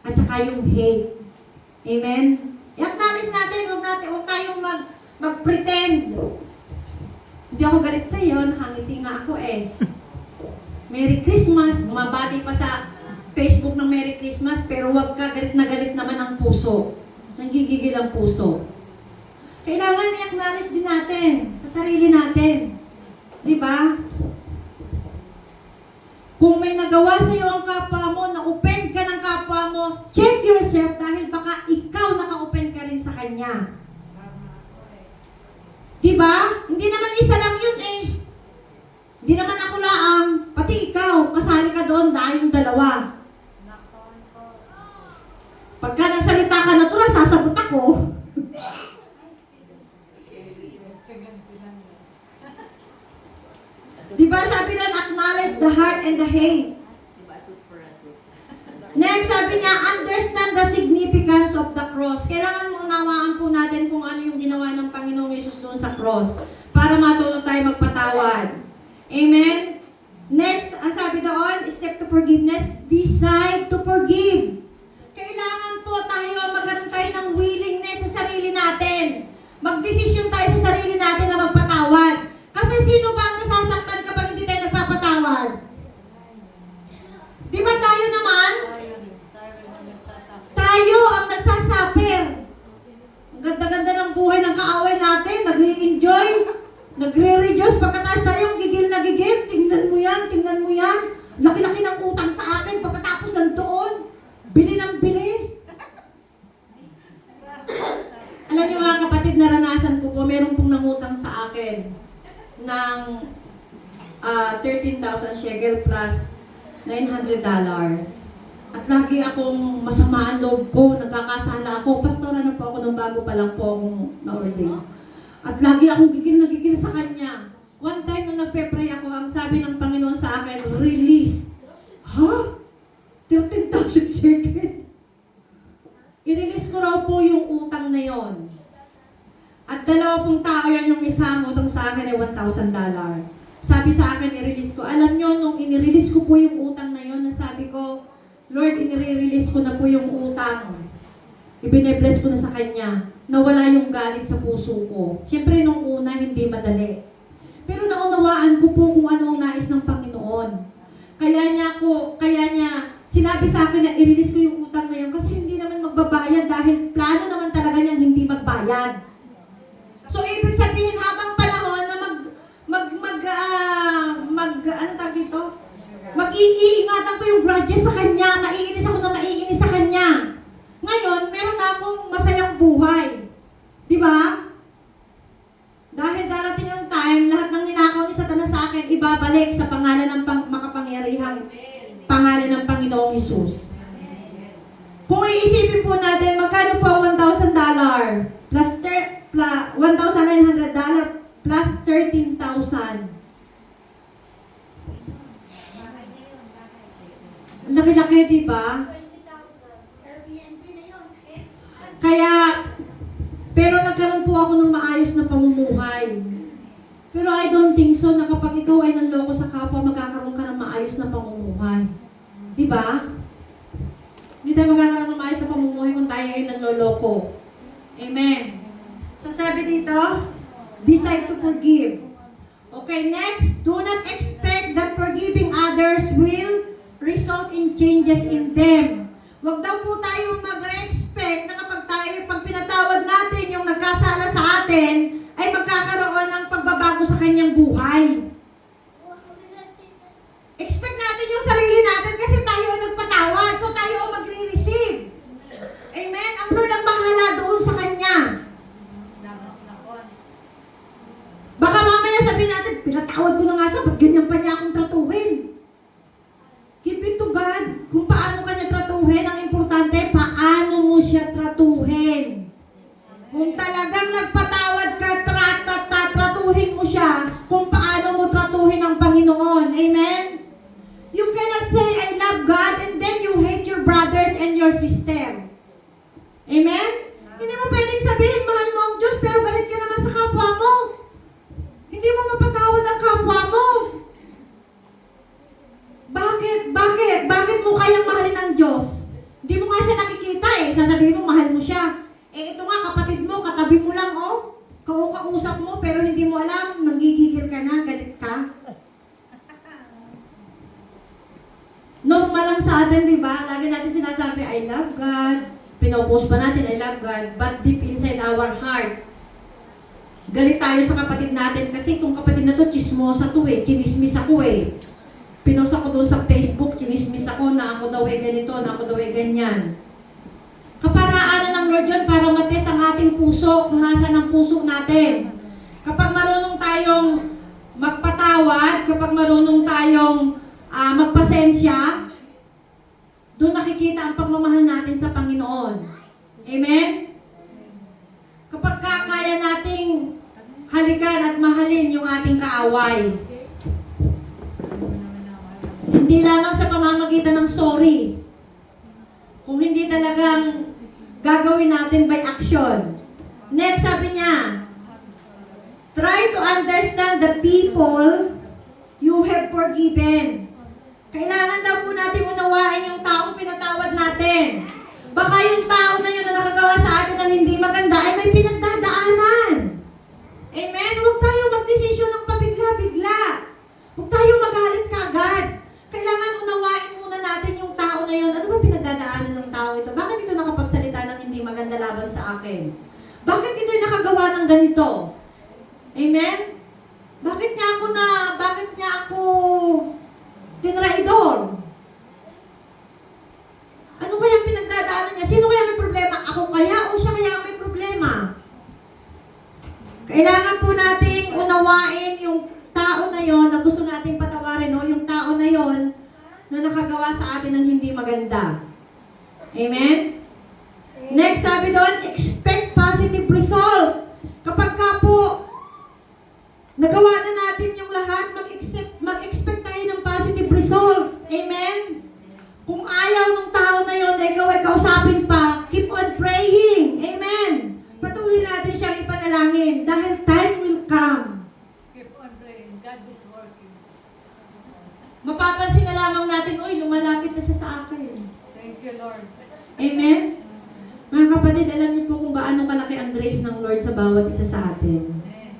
at saka yung hate. Amen? I-acknowledge natin, huwag tayong mag-pretend. Hindi ako galit sa iyo, nakangiti nga ako eh. Merry Christmas, bumabati pa sa Facebook ng Merry Christmas, pero huwag ka galit na galit naman ang puso. Nanggigigil ang puso. Kailangan i-acknowledge din natin sa sarili natin. Di ba? Kung may nagawa sa iyo ang kapwa mo, na-offend ka ng kapwa mo, check yourself dahil baka ikaw naka-offend ka rin sa kanya. Di ba? Hindi naman isa lang yun eh. Hindi naman ako laang, pati ikaw, kasali ka doon dahil yung dalawa. Pagka nagsalita ka na ito, sasagot ako. Diba sabi na, acknowledge the heart and the hate. Next, sabi niya, understand the significance of the cross. Kailangan mo unawaan po natin kung ano yung ginawa ng Panginoong Yesus doon sa cross para matulong tayo magpatawad. Amen? Next, ang sabi doon, step to forgiveness, decide to forgive. Kailangan po tayo magkaroon tayo ng willingness sa sarili natin. Magdesisyon tayo sa sarili natin na magpatawad. Kasi sino ba ang nasasaktan kapag hindi tayo nagpapatawad? Di ba tayo naman? Tayo ang nagsasuffer. Ang ganda-ganda ng buhay ng kaaway natin, nag-i-enjoy, nagre-rejoice, pagkatapos tayo gigil na gigil, tingnan mo yan, laki-laki ng utang sa akin, pagkatapos nandoon, bili ng bili. Alam niyo mga kapatid, naranasan ko po, meron pong nangutang sa akin ng 13,000 shekel plus $900. At lagi akong masama ang loob ko, nagkakasala ako. Pastora na po ako nung bago pa lang po akong na-ordain. At lagi akong gigil na gigil sa kanya. One time nung nagpe-pray ako, ang sabi ng Panginoon sa akin, release. Ha? 13,000 shekel? I-release ko raw po yung utang na yon. At dalawa pong tao yan, yung isang utang sa akin ay $1,000. Sabi sa akin, i-release ko. Alam nyo, nung in-release ko po yung utang na yon, nasabi ko, Lord, in-release ko na po yung utang. Ibine-bless ko na sa Kanya. Nawala yung galit sa puso ko. Siyempre, nung una, hindi madali. Pero naunawaan ko po kung ano ang nais ng Panginoon. Kaya niya, sinabi sa akin na i-release ko yung utang na yun kasi hindi naman magbabayad dahil plano naman talaga niyang hindi magbayad. So, ibig sabihin, habang panahon na mag-iingatan ko yung grudges sa kanya, maiinis ako na maiinis sa kanya. Ngayon, meron na akong masayang buhay. Di ba? Dahil darating ang time, lahat ng ninakaw ni Satanas sa akin, ibabalik sa pangalan ng makapangyarihang pangalan ng Panginoong Hesus. Kung iisipin po natin, magkano po ang $1,000 plus $1,900 plus 13,000. Laki-laki, di ba? Kaya, pero nagkaroon po ako ng maayos na pamumuhay. Pero I don't think so na kapag ikaw ay nanloko sa kapwa, magkakaroon ka ng maayos na pamumuhay. Di ba? Hindi tayo magkakaroon ng maayos na pamumuhay kung tayo ay nanloloko. Amen. So sabi dito, decide to forgive. Okay, next, do not expect that forgiving others will result in changes in them. Huwag daw po tayong mag-expect na pag pinatawad natin yung nagkasala sa atin, ay magkakaroon ng pagbabago sa kanyang buhay. Expect natin yung sarili natin kasi tayo ang nagpatawad, so tayo ang magre-receive. Amen? Ang Lord ang bahala doon sa kanya. Baka mamaya sabihin natin, pinatawad ko na nga siya, ba't ganyan pa niya akong tratuhin? Give it to God. Kung paano ka niya tratuhin, ang importante, paano mo siya tratuhin. Kung talagang nagpatawad ka, tratuhin mo siya kung paano mo tratuhin ang Panginoon. Amen? You cannot say, I love God, and then you hate your brothers and your sister. Amen? Hindi mo pwedeng sabihin, mahal mo ang Diyos, pero galit ka naman sa kapwa mo. Hindi mo mapatawad ang kapwa mo. Bakit mo kayang mahalin ang Diyos? Hindi mo nga siya nakikita eh. Sasabihin mo, mahal mo siya. Eh ito nga, kapatid mo, katabi mo lang oh. Kausap mo, pero hindi mo alam, nanggigigil ka na, galit ka. Normal lang sa atin, di ba? Lagi natin sinasabi, I love God. Pinopost pa natin, I love God. But deep inside our heart, galit tayo sa kapatid natin kasi itong kapatid na to, chismosa to eh. Chinismis ako eh. Pinost ako doon sa Facebook, chinismis ako na ako daw eh ganito, na ako daw eh ganyan. Kaparaanan ng Lord yun para matest ang ating puso, kung nasa ng puso natin. Kapag marunong tayong magpatawad, kapag marunong tayong magpasensya, doon nakikita ang pagmamahal natin sa Panginoon. Amen? Kapag kaya nating halikan at mahalin yung ating kaaway. Hindi lamang sa pamamagitan ng sorry. Kung hindi talagang gagawin natin by action. Next, sabi niya, try to understand the people you have forgiven. Kailangan daw po natin unawain yung taong pinatawad natin. Baka yung tao na yun na nakagawa sa atin ng hindi maganda ay may pinagdadaanan. Amen? Huwag tayong magdesisyon ng pabigla-bigla. Huwag tayong magalit kagad. Kailangan unawain muna natin yung tao na yun. Ano ba pinagdadaanan ng tao ito? Bakit ito nakapagsalita ng hindi maganda laban sa akin? Bakit ito'y nakagawa ng ganito? Amen? Bakit niya ako tinraidor? Ano kaya ang pinagdadaanan niya? Sino kaya may problema? Ako kaya o siya kaya ang may problema? Kailangan po nating unawain yung tao na yon na gusto nating patawarin, no? Yung tao na yon na nakagawa sa atin ng hindi maganda. Amen? Next, sabi doon, expect positive result. Kapag ka po nagawa na natin yung lahat, mag-expect tayo ng positive result. Amen? Kung ayaw ng tao na yon na ikaw ay kausapin pa, keep on praying. Amen? Patuloy natin siyang ipanalangin dahil time will come. Keep on praying. God is working. Mapapansin na lamang natin, uy, lumalapit na siya sa akin. Thank you, Lord. Amen? Mga kapatid, alam niyo po kung gaano kalaki ang grace ng Lord sa bawat isa sa atin. Amen.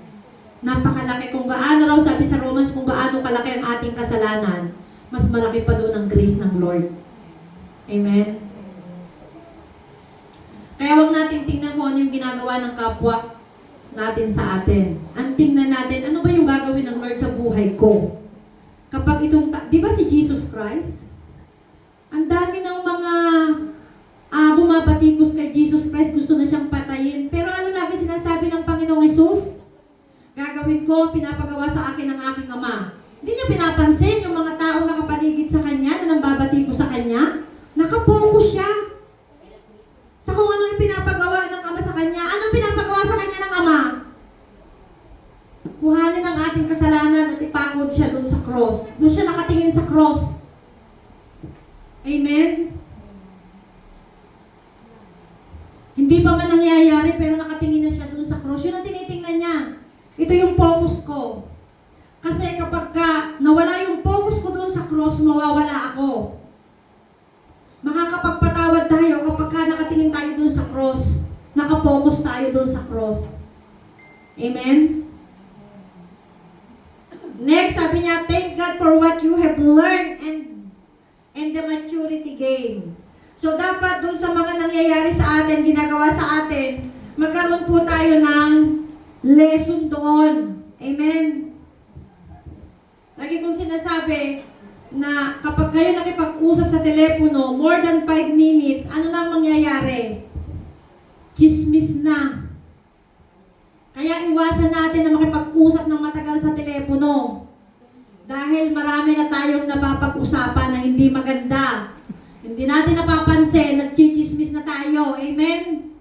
Napakalaki. Kung gaano raw, sabi sa Romans, kung gaano kalaki ang ating kasalanan, mas malaki pa doon ang grace ng Lord. Amen? Kaya huwag natin tingnan kung ano yung ginagawa ng kapwa natin sa atin. Ang tingnan natin, ano ba yung gagawin ng Lord sa buhay ko? Kapag di ba si Jesus Christ? Ang dami ng mga bumabatikos kay Jesus Christ, gusto na siyang patayin. Pero ano lagi sinasabi ng Panginoong Hesus? Gagawin ko, pinapagawa sa akin ng aking Ama. Hindi niya pinapansin yung mga taong nakapaligid sa Kanya, na nambabatiko sa Kanya. Nakapokus siya sa kung ano yung pinapagawa ng Ama sa Kanya. Anong pinapagawa sa Kanya ng Ama? Kuhanin ang ating kasalanan at ipakod siya doon sa cross. Doon siya nakatingin sa cross. Amen? Hindi pa man nangyayari, pero nakatingin na siya doon sa cross. Yun ang Ito yung focus ko. Kasi kapag nawala yung focus ko doon sa cross, mawawala ako. Makakapagpatawad tayo kapag nakatingin tayo doon sa cross. Nakapokus tayo doon sa cross. Amen? Next, sabi niya, thank God for what you have learned and the maturity gain. So, dapat doon sa mga nangyayari sa atin, ginagawa sa atin, magkaroon po tayo ng lesson doon. Amen? Lagi kong sinasabi na kapag kayo nakipag-usap sa telepono, more than 5 minutes, ano na ang mangyayari? Chismis na. Kaya iwasan natin na makipag-usap ng matagal sa telepono. Dahil marami na tayong napapag-usapan na hindi maganda. Hindi natin napapansin, nagchichismis na tayo. Amen?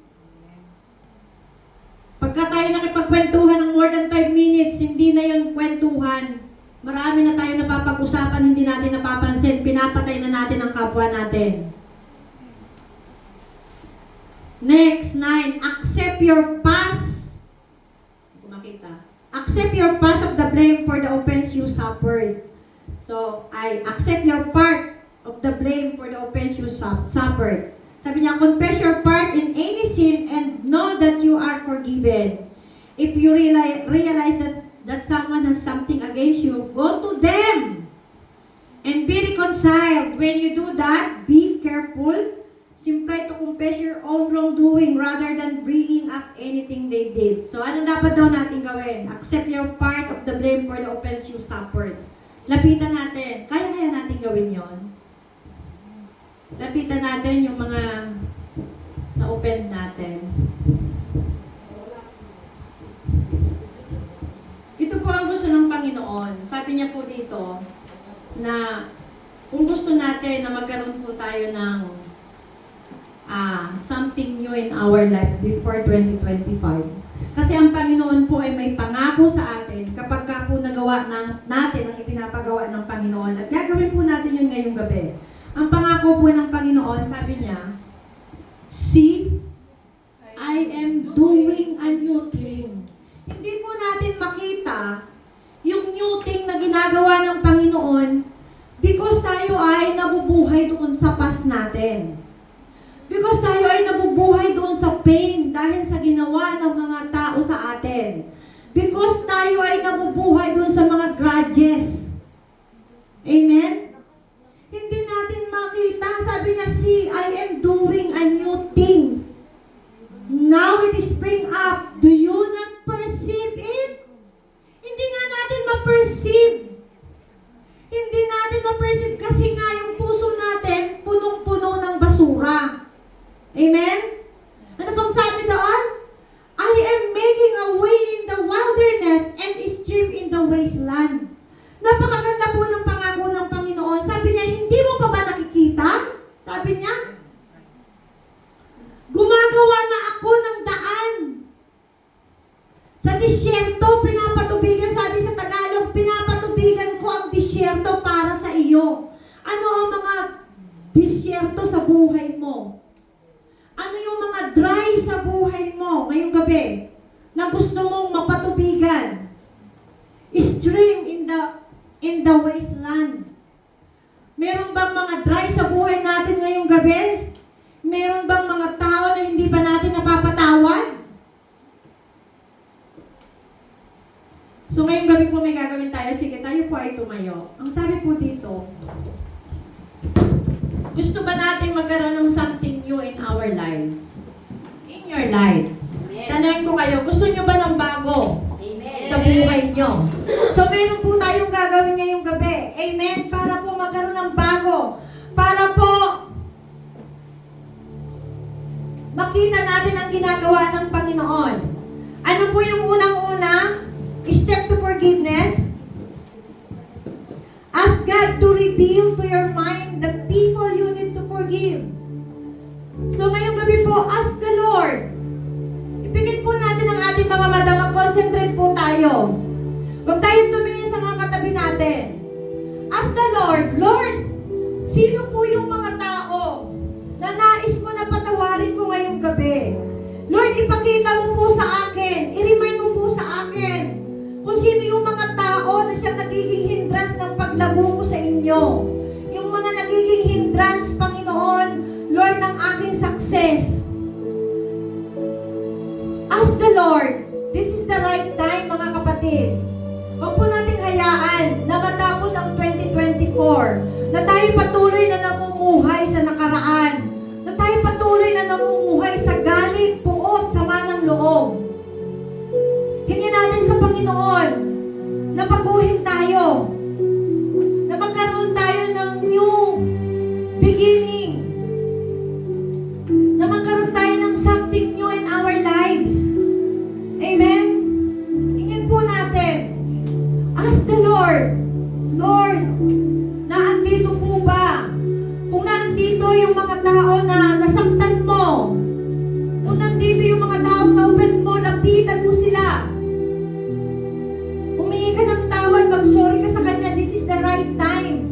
Pagka tayo nakipagkwentuhan ng more than 5 minutes, hindi na yung kwentuhan. Marami na tayo napapag-usapan, hindi natin napapansin. Pinapatay na natin ang kapwa natin. Next, 9. Accept your past. Makita. Accept your past of the blame for the offense you suffered. So, I accept your part of the blame for the offense you suffered. Sabi niya, confess your part in any sin and know that you are forgiven. If you realize that someone has something against you, go to them and be reconciled. When you do that, be careful. Simply to confess your own wrongdoing rather than bringing up anything they did. So, ano dapat daw natin gawin? Accept your part of the blame for the offense you suffered. Lapitan natin. Kaya natin gawin yon. Lapitan natin yung mga na-offend natin. Ito po ang gusto ng Panginoon. Sabi niya po dito na kung gusto natin na magkaroon po tayo ng something new in our life before 2025. Kasi ang Panginoon po ay may pangako sa atin kapag ka po nagawa natin ang ipinapagawa ng Panginoon. At gagawin po natin yun ngayong gabi. Ang pangako po ng Panginoon, sabi niya, see, I am doing a new thing. Hindi po natin makita yung new thing na ginagawa ng Panginoon because tayo ay nabubuhay doon sa past natin. Because tayo ay nabubuhay doon sa pain dahil sa ginawa ng mga tao sa atin. Because tayo ay nabubuhay doon sa mga grudges. Amen? Hindi natin makita. Sabi niya, see, I am doing a new things. Now it is spring up. Do you not perceive it? Hindi nga natin ma-perceive. Hindi natin ma-perceive kasi nga yung puso natin punong-puno ng basura. Amen? Ano bang sabi doon? I am making a way in the wilderness and a stream in the wasteland. Napakaganda po ng pangako ng Panginoon. Sabi niya, hindi mo pa ba nakikita? Sabi niya, gumagawa na ako ng daan. Sa disyerto, pinapatubigan, sabi sa Tagalog, pinapatubigan ko ang disyerto para sa iyo. Ano ang mga disyerto sa buhay mo? Ano yung mga dry sa buhay mo ngayong gabi na gusto mong mapatubigan? Stream in the wasteland. Meron bang mga dry sa buhay natin ngayong gabi? Meron bang mga tao na hindi pa natin napapatawad? So ngayong gabi po may gagawin tayo. Sige, tayo po ay tumayo. Ang sabi po dito, gusto ba natin magkaroon ng something new in our lives? In your life. Tanungin ko kayo, gusto nyo ba ng bago? Amen. Sa buhay nyo? So, meron po tayong gagawin ngayong gabi. Amen? Para po magkaroon ng bago. Para po makita natin ang ginagawa ng Panginoon. Ano po yung unang-una? Step to forgiveness. Ask God to reveal to your mind the people you need to forgive. So ngayong gabi po, ask the Lord. Ipikit po natin ang ating mga mata, mag-concentrate po tayo. Huwag tayong tumingin sa mga katabi natin. Ask the Lord, Lord, sino po yung mga tao na nais mo na patawarin ko ngayong gabi? Lord, ipakita mo po sa akin, i-remind mo po sa akin the Lord. This is the right time, mga kapatid. Huwag po natin hayaan na matapos ang 2024, na tayo patuloy na namumuhay sa nakaraan, na tayo patuloy na namumuhay sa galit, puot, sama ng loob. Hingin natin sa Panginoon na baguhin tayo, na magkaroon tayo ng new beginning, na magkaroon tayo ng something new in our lives. Amen? Hingin po natin. Ask the Lord, Lord, naandito po ba? Kung nandito yung mga tao na nasaktan mo, kung nandito yung mga tao na open mo, lapitan mo sila. Humingi ka ng tawad, mag-sorry ka sa Kanya. This is the right time.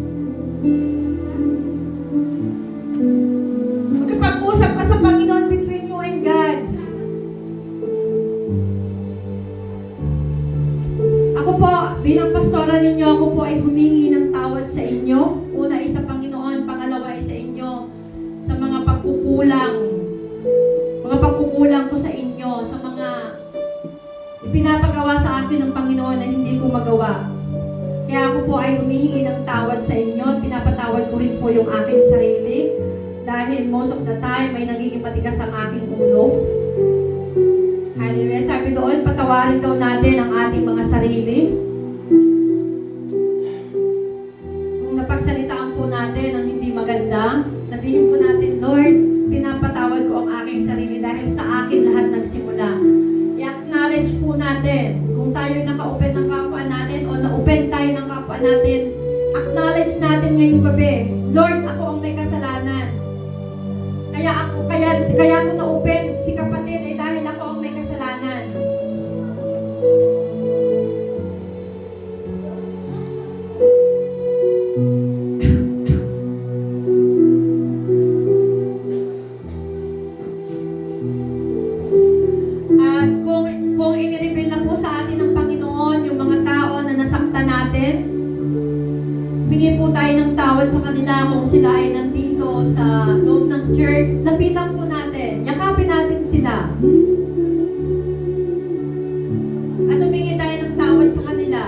Magkapag-usap ka sa Panginoon between you and God. Ako po, bilang pastora ninyo, ako po ay humingi ng tawad sa inyo. Una ay sa Panginoon, pangalawa ay sa inyo, sa mga pagkukulang ko sa inyo, sa mga ipinapagawa sa akin ng Panginoon na hindi ko magawa. Kaya ako po ay humihingi ng tawad sa inyo. Pinapatawad ko rin po yung aking sarili. Dahil most of the time ay nagiging matigas ang aking ulo. Hallelujah. Sabi doon, patawarin daw natin ang ating mga sarili. Kung napagsalitaan po natin ang hindi maganda, sabihin po natin, Lord, pinapatawad ko ang aking sarili dahil sa akin lahat nagsimula. I-acknowledge po natin kung tayo naka-open ng kapwa natin o na-open tayo ng kapwa natin, acknowledge natin ngayong gabi, Lord, ako ang may kasalanan. Kaya ako na-open si kapatid ay dahil ako ang may kasalanan. At kung i-reveal na po sa atin ng Panginoon yung mga tao na nasaktan natin, humingi po tayo ng tawad sa kanila kung sila ay nandito sa loob ng church. Lapitan po natin, yakapin natin sila. At humingi tayo ng tawad sa kanila.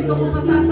Dito ko pa